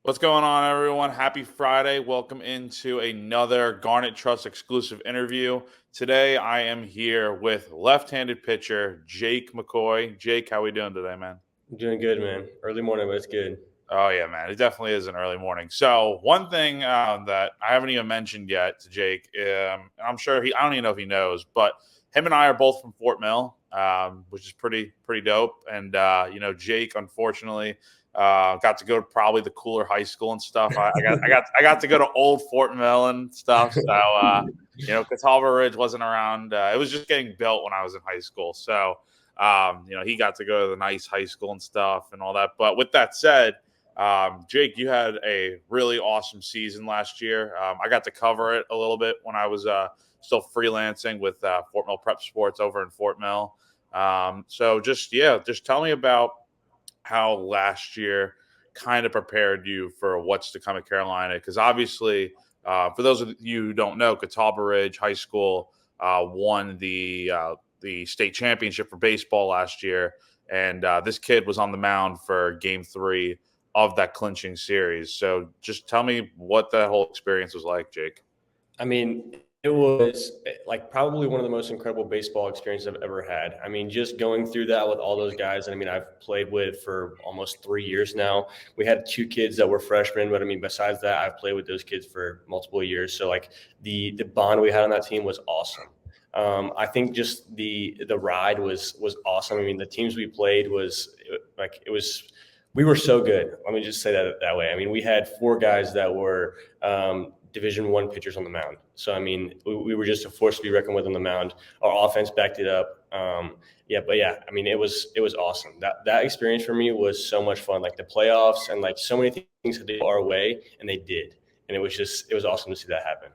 What's going on, everyone? Happy Friday. Welcome into another Garnet Trust exclusive interview. Today, I am here with left-handed pitcher Jake McCoy. Jake, how we doing today, man? I'm doing good, man. Early morning, but it's good. Oh, yeah, man. It definitely is an early morning. So, one thing that I haven't even mentioned yet to Jake, and I'm sure I don't even know if he knows, but him and I are both from Fort Mill, which is pretty dope. And, Jake, unfortunately, got to go to probably the cooler high school and stuff. I got to go to old Fort Mill and stuff. So, Catawba Ridge wasn't around. It was just getting built when I was in high school. So, he got to go to the nice high school and stuff and all that. But with that said, Jake, you had a really awesome season last year. I got to cover it a little bit when I was still freelancing with Fort Mill Prep Sports over in Fort Mill. Just tell me about how last year kind of prepared you for what's to come at Carolina. Because obviously, for those of you who don't know, Catawba Ridge High School won the state championship for baseball last year, and this kid was on the mound for Game 3 of that clinching series. So just tell me what the whole experience was like, Jake. I mean, it was like probably one of the most incredible baseball experiences I've ever had. I mean, just going through that with all those guys. I mean, I've played with for almost 3 years now. We had two kids that were freshmen, but I mean, besides that, I've played with those kids for multiple years. So like the bond we had on that team was awesome. I think just the ride was awesome. I mean, the teams we played we were so good. Let me just say that way. I mean, we had four guys that were Division I pitchers on the mound. So I mean, we were just a force to be reckoned with on the mound. Our offense backed it up. I mean, it was awesome. That experience for me was so much fun. Like the playoffs and like so many things had to go our way, and they did. And it was awesome to see that happen.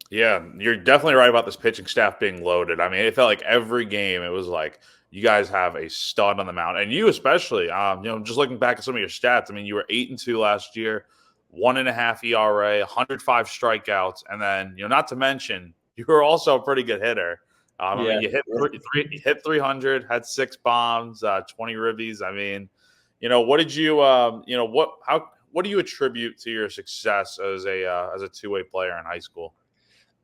Yeah, you're definitely right about this pitching staff being loaded. I mean, it felt like every game it was like you guys have a stud on the mound, and you especially. Just looking back at some of your stats, I mean, you were 8-2 last year, 1.5 ERA, 105 strikeouts, and then not to mention you were also a pretty good hitter. I mean, you hit 300, had 6 bombs, 20 ribbies. I mean, what did you, what do you attribute to your success as a two-way player in high school?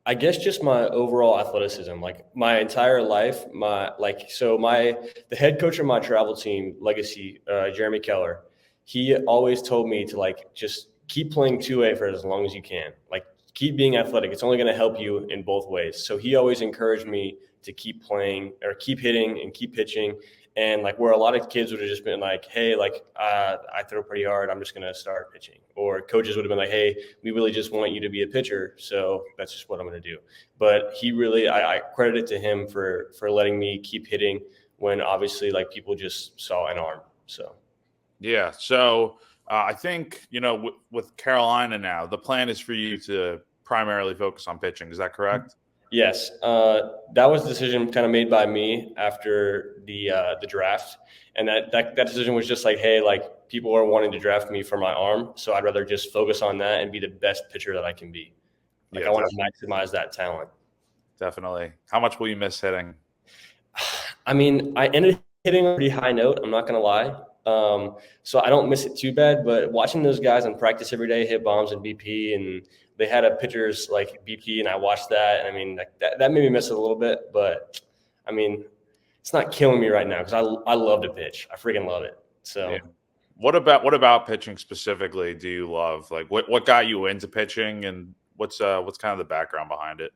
I guess just my overall athleticism, like my entire life, the head coach of my travel team, Legacy, Jeremy Keller, he always told me to like just keep playing 2A for as long as you can. Like keep being athletic. It's only going to help you in both ways. So he always encouraged me to keep playing or keep hitting and keep pitching. And like where a lot of kids would have just been like, hey, I throw pretty hard, I'm just going to start pitching. Or coaches would have been like, hey, we really just want you to be a pitcher, so that's just what I'm going to do. But he really, I credit it to him for letting me keep hitting when obviously like people just saw an arm. So Yeah. So I think with Carolina now, the plan is for you to primarily focus on pitching. Is that correct? yes, that was a decision kind of made by me after the draft, and that decision was just like, hey, like people are wanting to draft me for my arm, so I'd rather just focus on that and be the best pitcher that I can be. Like Yeah, I want to maximize that talent. definitely. How much will you miss hitting? I mean, I ended hitting a pretty high note. I'm not gonna lie. So I don't miss it too bad. But watching those guys in practice every day hit bombs and BP, and they had a pitcher's like BP, and I watched that. And I mean, like that made me miss it a little bit. But I mean, it's not killing me right now because I love to pitch. I freaking love it. So. Yeah. What about pitching specifically do you love? Like what got you into pitching, and what's kind of the background behind it?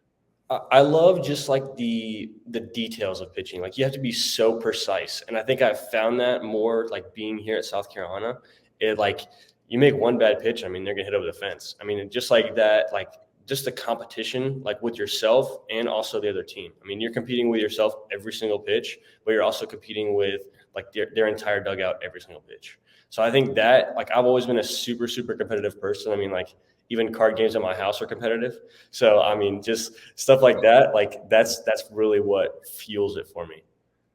I love just like the details of pitching. Like you have to be so precise, and I think I've found that more like being here at South Carolina. It like you make one bad pitch, I mean they're gonna hit over the fence. I mean just like that, like just the competition, like with yourself and also the other team. I mean you're competing with yourself every single pitch, but you're also competing with like their entire dugout every single pitch. So I think that like I've always been a super competitive person. I mean like even card games at my house are competitive. So I mean, just stuff like that. Like that's really what fuels it for me.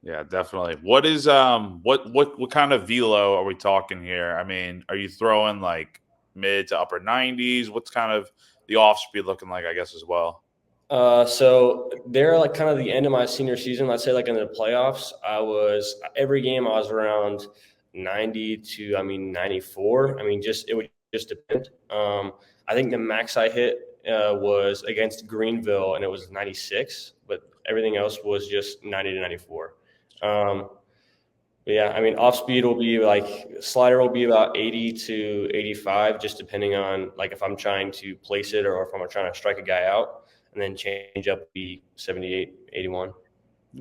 Yeah, definitely. What is what kind of velo are we talking here? I mean, are you throwing like mid to upper 90s? What's kind of the off speed looking like, I guess, as well? So they're like kind of the end of my senior season. Let's say like in the playoffs, I was every game I was around 90 to 94. I mean, just it would just depends. I think the max I hit was against Greenville, and it was 96, but everything else was just 90 to 94. But yeah, I mean, off speed will be like slider will be about 80 to 85, just depending on like if I'm trying to place it or if I'm trying to strike a guy out, and then change up be 78, 81.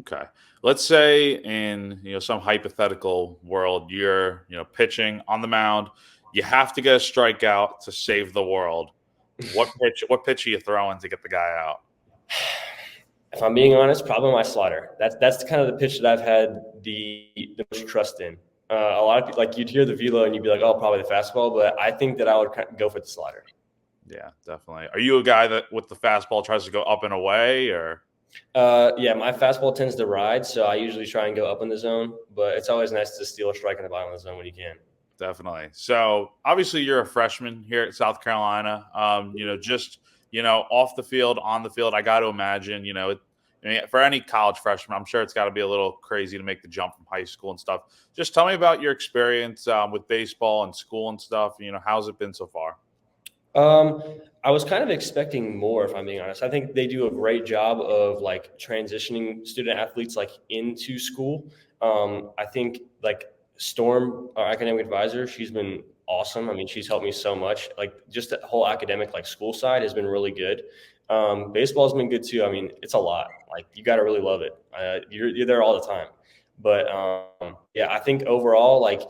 Okay. Let's say in some hypothetical world, you're pitching on the mound. You have to get a strikeout to save the world. What pitch are you throwing to get the guy out? If I'm being honest, probably my slider. That's kind of the pitch that I've had the most trust in. A lot of people, like you'd hear the velo and you'd be like, oh, probably the fastball, but I think that I would go for the slider. Yeah, definitely. Are you a guy that with the fastball tries to go up and away, or? Yeah, my fastball tends to ride, so I usually try and go up in the zone, but it's always nice to steal a strike in the bottom of the zone when you can. Definitely. So obviously you're a freshman here at South Carolina. Just off the field, on the field. I got to imagine, for any college freshman, I'm sure it's got to be a little crazy to make the jump from high school and stuff. Just tell me about your experience with baseball and school and stuff. How's it been so far? I was kind of expecting more, if I'm being honest. I think they do a great job of like transitioning student athletes like into school. I think like Storm, our academic advisor, she's been awesome. I mean, she's helped me so much. Like just the whole academic like school side has been really good. Baseball's been good too. I mean, it's a lot. Like you got to really love it. You're there all the time. But yeah, I think overall, like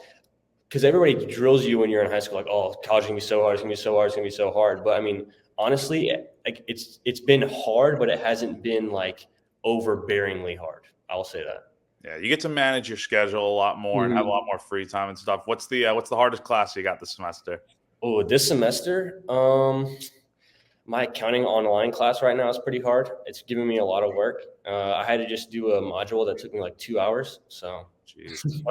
because everybody drills you when you're in high school, like, oh, college is gonna be so hard, it's gonna be so hard, it's gonna be so hard. But I mean, honestly, like it's been hard, but it hasn't been like overbearingly hard. I'll say that. Yeah, you get to manage your schedule a lot more and have a lot more free time and stuff. What's the hardest class you got this semester? Oh, this semester, my accounting online class right now is pretty hard. It's giving me a lot of work. I had to just do a module that took me like 2 hours. So, Jeez.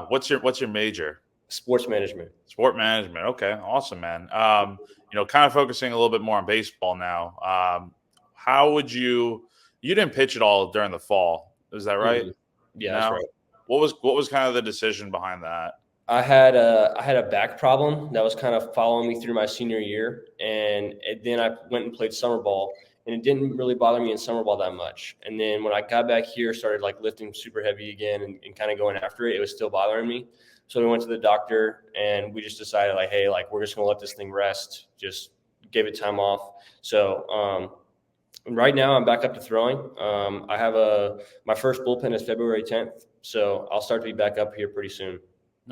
What's your major? sports management. Sport management. Okay, awesome, man. Kind of focusing a little bit more on baseball now. How would you didn't pitch at all during the fall? Is that right? Yeah, that's No. right. What was kind of the decision behind that? I had a back problem that was kind of following me through my senior year, and then I went and played summer ball, and it didn't really bother me in summer ball that much. And then when I got back here, started like lifting super heavy again and kind of going after it, it was still bothering me. So we went to the doctor, and we just decided like, hey, like we're just gonna let this thing rest. Just gave it time off. So right now I'm back up to throwing. I have my first bullpen is February 10th, so I'll start to be back up here pretty soon.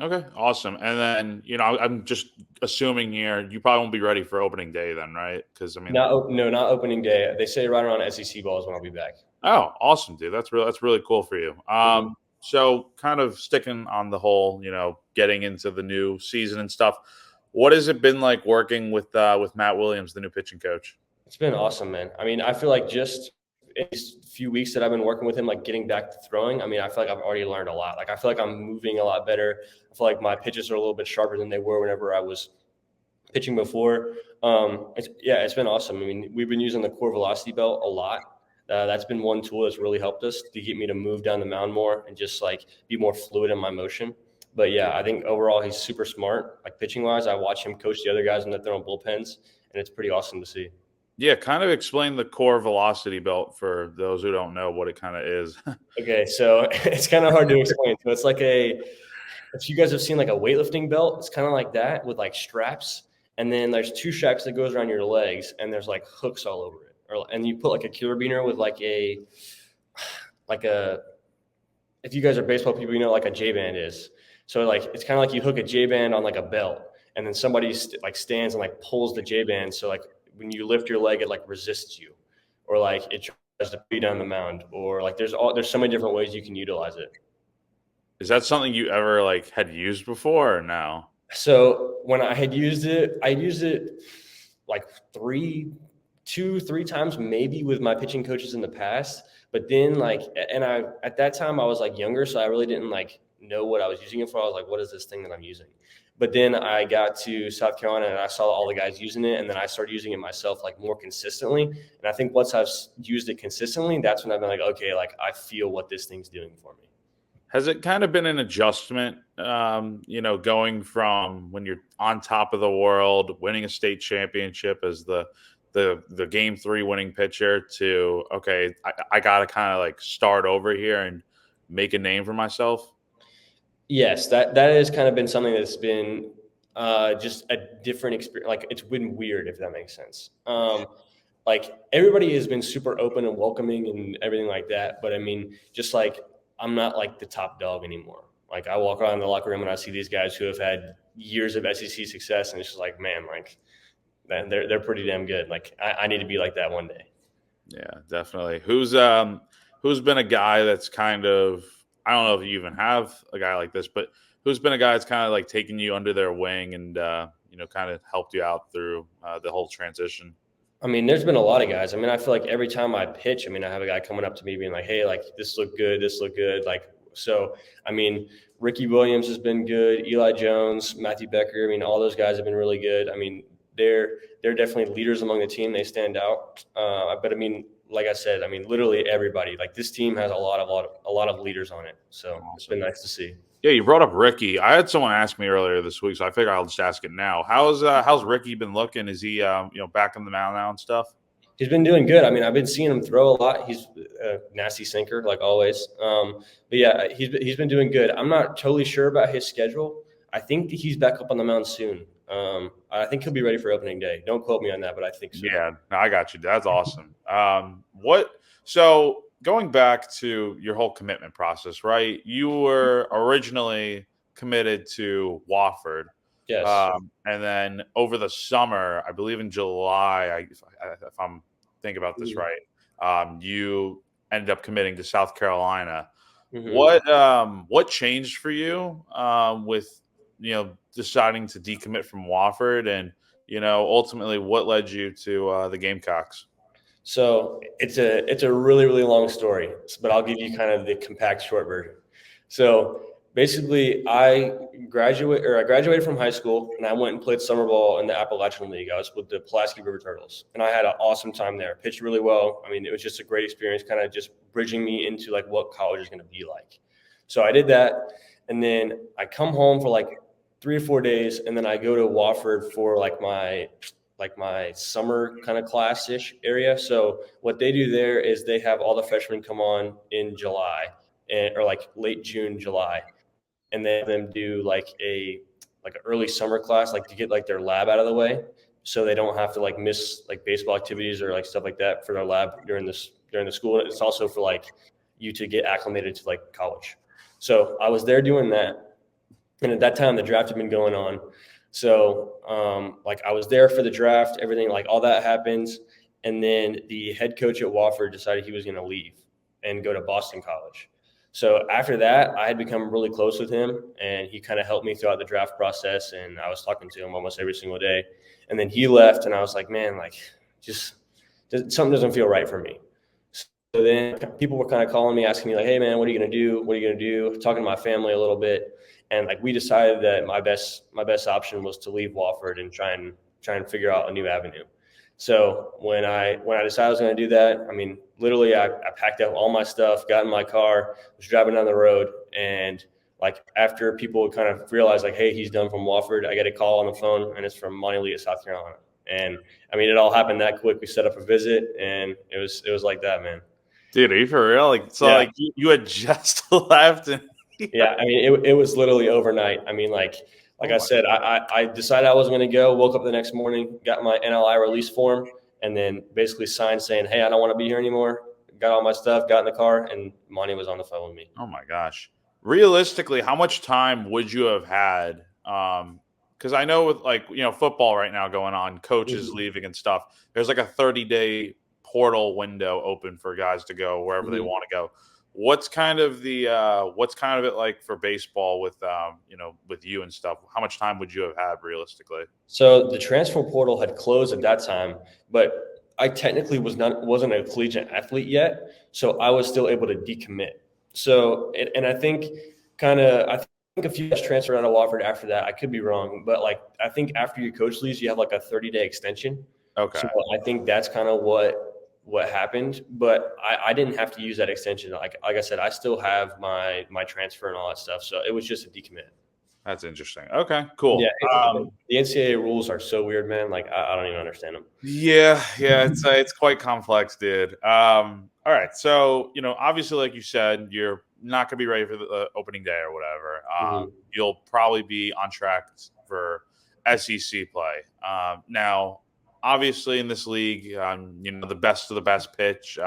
Okay, awesome. And then I'm just assuming here you probably won't be ready for opening day then, right? Because I mean, Not opening day. They say right around SEC balls when I'll be back. oh, awesome, dude. That's really cool for you. So kind of sticking on the whole, getting into the new season and stuff. What has it been like working with Matt Williams, the new pitching coach? It's been awesome, man. I mean, I feel like just in these few weeks that I've been working with him, like getting back to throwing, I mean, I feel like I've already learned a lot. Like I feel like I'm moving a lot better. I feel like my pitches are a little bit sharper than they were whenever I was pitching before. It's been awesome. I mean, we've been using the core velocity belt a lot. That's been one tool that's really helped us to get me to move down the mound more and just like be more fluid in my motion. But yeah, I think overall he's super smart. Like pitching wise, I watch him coach the other guys when they're throwing bullpens, and it's pretty awesome to see. Yeah, kind of explain the core velocity belt for those who don't know what it kind of is. Okay, so it's kind of hard to explain. So it's like if you guys have seen like a weightlifting belt, it's kind of like that with like straps, and then there's two straps that goes around your legs, and there's like hooks all over it. And you put like a carabiner with like a if you guys are baseball people, you know like a J band is. So like it's kind of like you hook a J band on like a belt, and then somebody like stands and like pulls the J band. So like when you lift your leg, it like resists you, or like it tries to beat down the mound, or like there's so many different ways you can utilize it. Is that something you ever like had used before or no? So when I had used it, I used it like 2, 3 times maybe with my pitching coaches in the past. But then at that time I was like younger, so I really didn't like know what I was using it for. I was like, what is this thing that I'm using? But then I got to South Carolina and I saw all the guys using it, and then I started using it myself like more consistently. And I think once I've used it consistently, that's when I've been like, okay, like I feel what this thing's doing for me. Has it kind of been an adjustment, going from when you're on top of the world, winning a state championship as the game three winning pitcher to, okay, I got to kind of like start over here and make a name for myself? Yes, that has kind of been something that's been just a different experience. Like it's been weird, if that makes sense. Like everybody has been super open and welcoming and everything like that. But I mean, just like I'm not like the top dog anymore. Like I walk around the locker room and I see these guys who have had years of SEC success, and it's just like, man, like man, they're pretty damn good. Like I need to be like that one day. Yeah, definitely. Who's been a guy that's kind of, I don't know if you even have a guy like this, but who's been a guy that's kind of like taken you under their wing and kind of helped you out through the whole transition? I mean, there's been a lot of guys. I mean, I feel like every time I pitch, I mean, I have a guy coming up to me being like, "Hey, like this looked good, this looked good." Like, so I mean, Ricky Williams has been good, Eli Jones, Matthew Becker. I mean, all those guys have been really good. I mean, they're definitely leaders among the team. They stand out. But I mean, like I said, I mean, literally everybody. Like this team has a lot of leaders on it. So it's been Awesome. nice to see. Yeah, you brought up Ricky. I had someone ask me earlier this week, so I figure I'll just ask it now. How's Ricky been looking? Is he back in the mound now and stuff? He's been doing good. I mean, I've been seeing him throw a lot. He's a nasty sinker, like always. But yeah, he's been doing good. I'm not totally sure about his schedule. I think that he's back up on the mound soon. I think he'll be ready for opening day. Don't quote me on that, but I think so. Yeah, no, I got you. That's awesome. So going back to your whole commitment process, right? You were originally committed to Wofford. Yes. And then over the summer, I believe in July, if I'm thinking about this Mhm. right, you ended up committing to South Carolina. Mhm. What changed for you with deciding to decommit from Wofford, and ultimately what led you to the Gamecocks? So it's a really really long story, but I'll give you kind of the compact short version. So basically, I graduated from high school and I went and played summer ball in the Appalachian League. I was with the Pulaski River Turtles, and I had an awesome time there. Pitched really well. I mean, it was just a great experience, kind of just bridging me into like what college is going to be like. So I did that, and then I come home for like 3 or 4 days, and then I go to Wofford for like my summer kind of class-ish area. So what they do there is they have all the freshmen come on in July or like late June, July, and they have them do like an early summer class, like to get like their lab out of the way, so they don't have to like miss like baseball activities or like stuff like that for their lab during the school. It's also for like you to get acclimated to like college. So I was there doing that, and at that time the draft had been going on. So like I was there for the draft, everything like all that happens, and then the head coach at Wofford decided he was going to leave and go to Boston College. So after that, I had become really close with him, and he kind of helped me throughout the draft process, and I was talking to him almost every single day. And then he left, and I was like, man, like just something doesn't feel right for me. So then people were kind of calling me, asking me like, "Hey man, what are you gonna do? What are you gonna do?" Talking to my family a little bit, and like we decided that my best option was to leave Wofford and try and figure out a new avenue. So when I decided I was going to do that, I mean, literally, I packed up all my stuff, got in my car, was driving down the road, and like after people would kind of realize like, "Hey, he's done from Wofford," I get a call on the phone, and it's from Monty Lee at South Carolina. And I mean, it all happened that quick. We set up a visit, and it was like that, man. Dude, are you for real? Like, so Yeah. like you had just left and Yeah, I mean, it was literally overnight. I mean, like oh I my said, I decided I wasn't going to go. Woke up the next morning, got my NLI release form, and then basically signed saying, "Hey, I don't want to be here anymore." Got all my stuff, got in the car, and Monty was on the phone with me. Oh my gosh. Realistically, how much time would you have had? Because I know with like football right now going on, coaches Mhm. leaving and stuff. There's like a 30-day portal window open for guys to go wherever they Mhm. want to go. What's kind of it like for baseball with with you and stuff? How much time would you have had realistically? So the transfer portal had closed at that time, but I technically wasn't a collegiate athlete yet, so I was still able to decommit. So and I think I think a few guys transferred out of Wofford after that. I could be wrong, but like I think after your coach leaves, you have like a 30-day extension. So Okay. I think that's kind of what happened, but I didn't have to use that extension. Like I said, I still have my transfer and all that stuff. So it was just a decommit. That's interesting. Okay, Yeah, cool. the NCAA rules are so weird, man. Like I don't even understand them. Yeah, it's quite complex, dude. All right, so obviously, like you said, you're not gonna be ready for the opening day or whatever. Mm-hmm. You'll probably be on track for SEC play. Now, obviously, in this league, the best of the best pitch.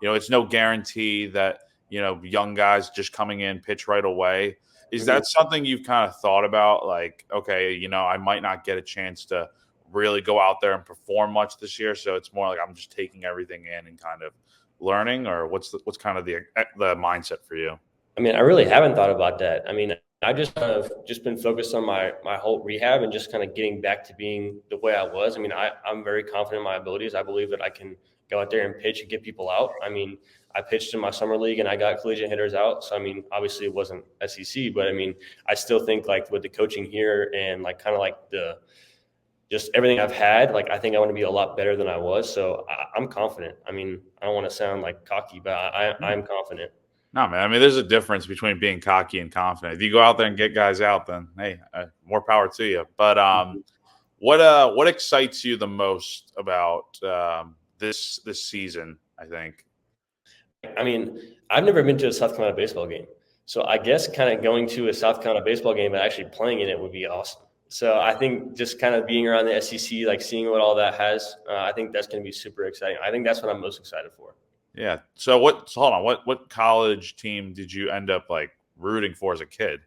It's no guarantee that young guys just coming in pitch right away. Is Mm-hmm. that something you've kind of thought about? Like, okay, I might not get a chance to really go out there and perform much this year. So it's more like I'm just taking everything in and kind of learning, or what's kind of the mindset for you? I mean, I really haven't thought about that. I mean, I just kind of just been focused on my whole rehab and just kind of getting back to being the way I was. I mean, I'm very confident in my abilities. I believe that I can go out there and pitch and get people out. I mean, I pitched in my summer league and I got collegiate hitters out. So, I mean, obviously it wasn't SEC, but I mean, I still think like with the coaching here and like kind of like the just everything I've had, like I think I want to be a lot better than I was. So I'm confident. I mean, I don't want to sound like cocky, but I'm confident. No, man. I mean, there's a difference between being cocky and confident. If you go out there and get guys out, then hey, more power to you. But what excites you the most about this season? I think. I mean, I've never been to a South Carolina baseball game. So I guess kind of going to a South Carolina baseball game and actually playing in it would be awesome. So I think just kind of being around the SEC, like seeing what all that has, I think that's going to be super exciting. I think that's what I'm most excited for. Yeah. So hold on. What college team did you end up like rooting for as a kid?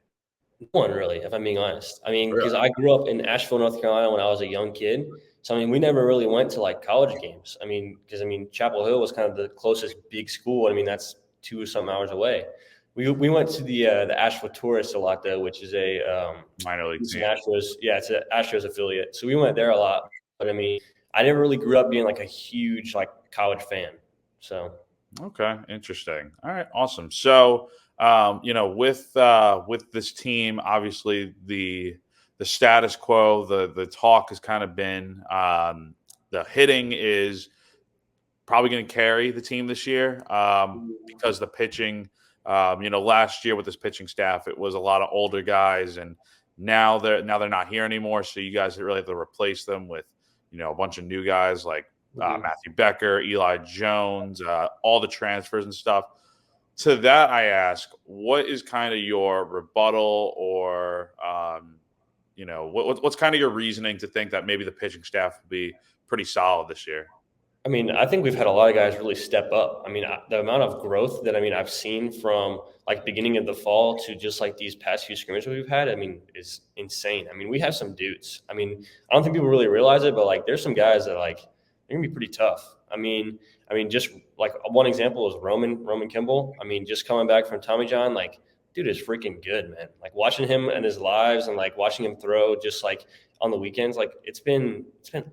No one really, if I'm being honest. I mean, because Really? I grew up in Asheville, North Carolina when I was a young kid. So I mean, we never really went to like college games. I mean, because I mean, Chapel Hill was kind of the closest big school. I mean, that's 2 or something hours away. We went to the Asheville Tourists a lot though, which is a Minor league it's an team. Astros. Yeah, it's an Astros affiliate. So we went there a lot. But I mean, I never really grew up being like a huge like college fan. So Okay, interesting. All right, awesome. So, with this team, obviously the status quo, the talk has kind of been the hitting is probably going to carry the team this year because the pitching, last year with this pitching staff, it was a lot of older guys, and now they're not here anymore. So you guys really have to replace them with a bunch of new guys like Matthew Becker, Eli Jones, all the transfers and stuff. To that, I ask, what is kind of your rebuttal, or what's kind of your reasoning to think that maybe the pitching staff will be pretty solid this year? I mean, I think we've had a lot of guys really step up. I mean, the amount of growth that I've seen from like beginning of the fall to just like these past few scrimmages we've had, I mean, is insane. I mean, we have some dudes. I mean, I don't think people really realize it, but like there's some guys that like they're gonna be pretty tough. Just like one example is Roman Kimball. I mean, just coming back from Tommy John, like dude is freaking good, man. Like watching him and his lives and like watching him throw just like on the weekends, like it's been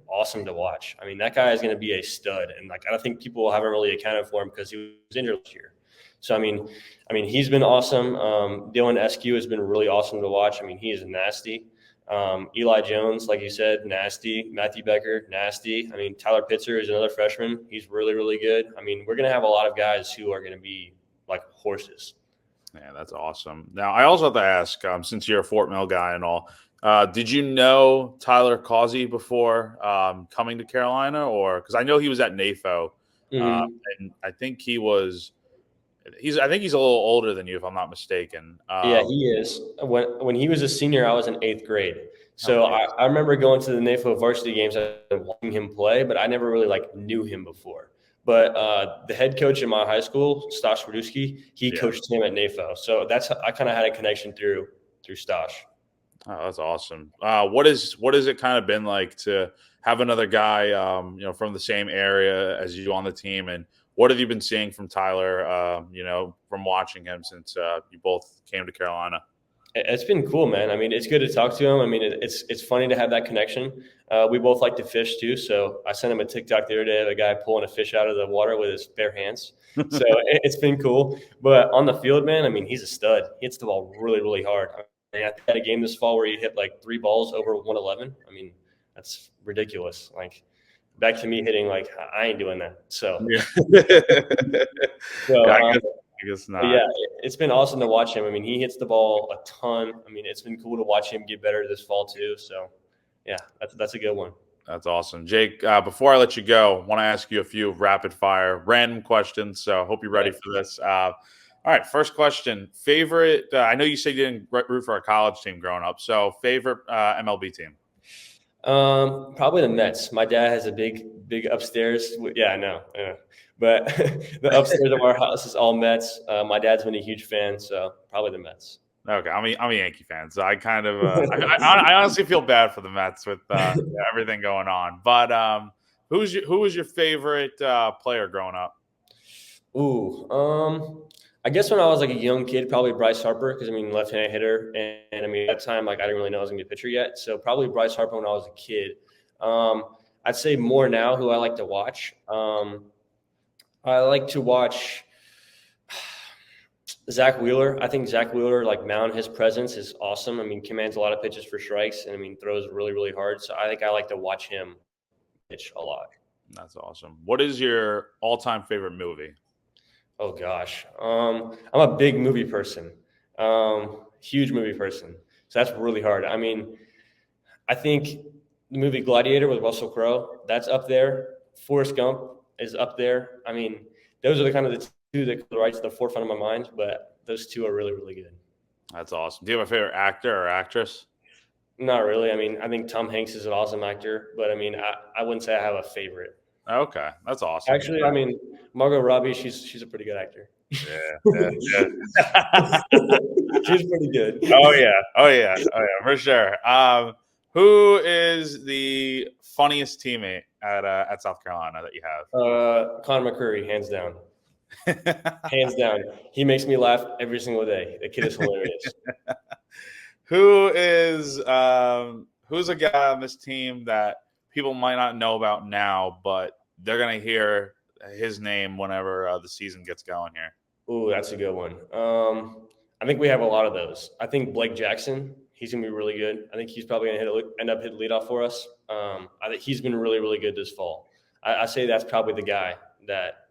awesome to watch. I mean, that guy is going to be a stud, and like I don't think people haven't really accounted for him because he was injured last year. So he's been awesome. Dylan Eskew has been really awesome to watch. I mean, he is nasty. Eli Jones, like you said, nasty. Matthew Becker, nasty. I mean, Tyler Pitzer is another freshman. He's really, really good. I mean, we're going to have a lot of guys who are going to be like horses. Yeah, that's awesome. Now, I also have to ask, since you're a Fort Mill guy and all, did you know Tyler Causey before coming to Carolina, or because I know he was at NAFO, and I think I think he's a little older than you, if I'm not mistaken. Yeah, he is. When he was a senior, I was in 8th grade. So I remember going to the NAFO varsity games and watching him play, but I never really like knew him before. But the head coach in my high school, Stosh Wadowski, he coached him at NAFO. So that's I kind of had a connection through Stosh. Oh, that's awesome. What has it kind of been like to have another guy, from the same area as you on the team, and what have you been seeing from Tyler, from watching him since you both came to Carolina? It's been cool, man. I mean, it's good to talk to him. I mean, it's funny to have that connection. We both like to fish too, so I sent him a TikTok the other day of a guy pulling a fish out of the water with his bare hands. So it's been cool. But on the field, man, I mean, he's a stud. He hits the ball really, really hard. I had a game this fall where he hit like 3 balls over 111. I mean, that's ridiculous. Like, back to me hitting like I ain't doing that. So, Yeah. so Yeah, I guess but not. yeah, it's been awesome to watch him. I mean, he hits the ball a ton. I mean, it's been cool to watch him get better this fall too. So, yeah, that's a good one. That's awesome. Jake, before I let you go, I want to ask you a few rapid fire random questions. So I hope you're ready for this. All right, first question. Favorite, I know you said you didn't root for a college team growing up. So favorite MLB team? Probably the Mets. My dad has a big upstairs. Yeah, I know. Yeah. But the upstairs of our house is all Mets. My dad's been a huge fan, so probably the Mets. Okay, I'm a Yankee fan, so I kind of I honestly feel bad for the Mets with everything going on. But who was your favorite player growing up? Ooh, I guess when I was like a young kid, probably Bryce Harper, because I mean left-handed hitter, and I mean at that time like I didn't really know I was gonna be a pitcher yet, so probably Bryce Harper when I was a kid. I'd say more now who I like to watch. I like to watch Zach Wheeler. I think Zach Wheeler, like mound his presence is awesome. I mean, commands a lot of pitches for strikes, and I mean throws really hard. So I think I like to watch him pitch a lot. That's awesome. What is your all-time favorite movie? Oh gosh, I'm a big movie person, huge movie person. So that's really hard. I mean, I think the movie Gladiator with Russell Crowe, that's up there. Forrest Gump is up there. I mean, those are the kind of the two that go right to the forefront of my mind. But those two are really good. That's awesome. Do you have a favorite actor or actress? Not really. I mean, I think Tom Hanks is an awesome actor, but I mean, I wouldn't say I have a favorite. Okay, that's awesome. Actually, I mean, Margot Robbie, she's a pretty good actor. Yeah. She's pretty good. Oh yeah, for sure. Who is the funniest teammate at South Carolina that you have? Conor McCurry, hands down. Hands down. He makes me laugh every single day. The kid is hilarious. Who's a guy on this team that people might not know about now, but they're gonna hear his name whenever the season gets going here? Ooh, that's a good one. I think we have a lot of those. I think Blake Jackson, he's gonna be really good. I think he's probably gonna end up hitting leadoff for us. I think he's been really good this fall. I say that's probably the guy that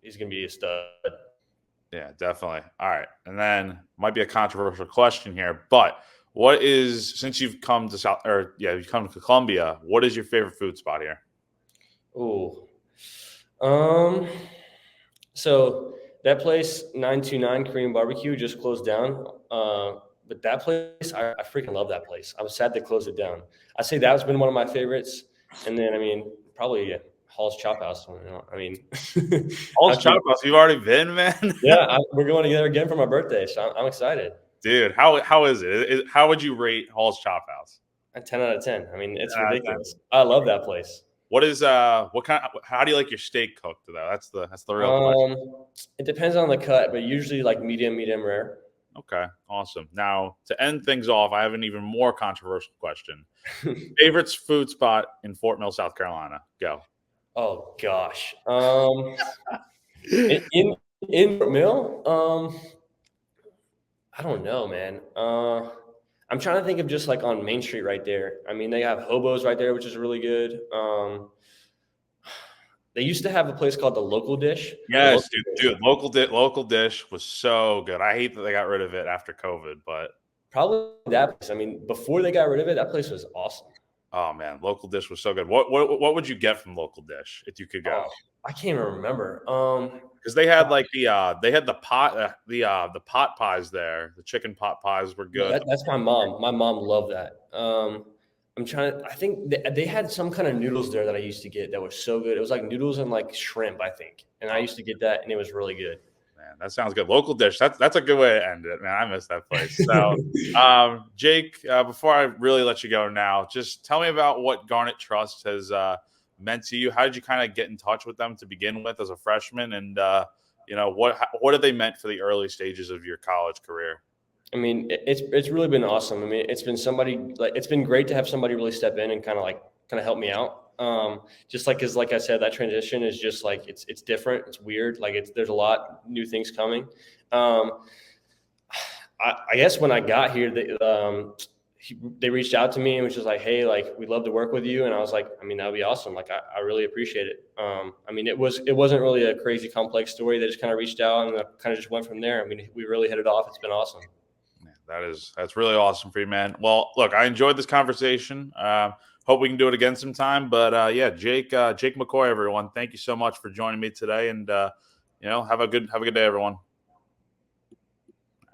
is gonna be a stud. Yeah, definitely. All right, and then might be a controversial question here, but since you've come to you've come to Columbia, what is your favorite food spot here? Ooh, so that place 929 Korean Barbecue just closed down. But that place, I freaking love that place. I'm sad they closed it down. I say that's been one of my favorites, and then I mean probably Hall's Chop House. I mean, Hall's Chop House. You've already been, man. Yeah, we're going together again for my birthday, so I'm excited. Dude, how is it? How would you rate Hall's Chop House? A 10 out of 10. I mean, it's ridiculous. I love that place. What is how do you like your steak cooked though? That's the real question. It depends on the cut, but usually like medium rare. Okay, awesome. Now to end things off, I have an even more controversial question. Favorite food spot in Fort Mill, South Carolina? Go. Oh gosh. In Fort Mill, I don't know, man. I'm trying to think of just like on Main Street right there. I mean, they have Hobos right there, which is really good. They used to have a place called the Local Dish. Yes, dude. Local Dish was so good. I hate that they got rid of it after COVID, but probably that place. I mean, before they got rid of it, that place was awesome. Oh man, Local Dish was so good. What would you get from Local Dish if you could go? I can't even remember. Because they had like the pot pies there. The chicken pot pies were good. That's my mom. My mom loved that. I'm trying to. I think they had some kind of noodles there that I used to get that was so good. It was like noodles and like shrimp, I think, and I used to get that, and it was really good. Man, that sounds good. Local Dish. That's a good way to end it, man. I miss that place. So, Jake, before I really let you go now, just tell me about what Garnet Trust has meant to you. How did you kind of get in touch with them to begin with as a freshman, and what have they meant for the early stages of your college career? I mean, it's really been awesome. I mean, it's been great to have somebody really step in and kind of help me out. Just like, cause like I said, that transition is just like, it's different. It's weird. Like there's a lot new things coming. I guess when I got here, they reached out to me and was just like, hey, like, we'd love to work with you. And I was like, I mean, that'd be awesome. Like, I really appreciate it. I mean, it wasn't really a crazy complex story. They just kind of reached out and kind of just went from there. I mean, we really hit it off. It's been awesome. That's really awesome for you, man. Well, look, I enjoyed this conversation. Hope we can do it again sometime. But yeah, Jake McCoy, everyone, thank you so much for joining me today. And have a good day, everyone.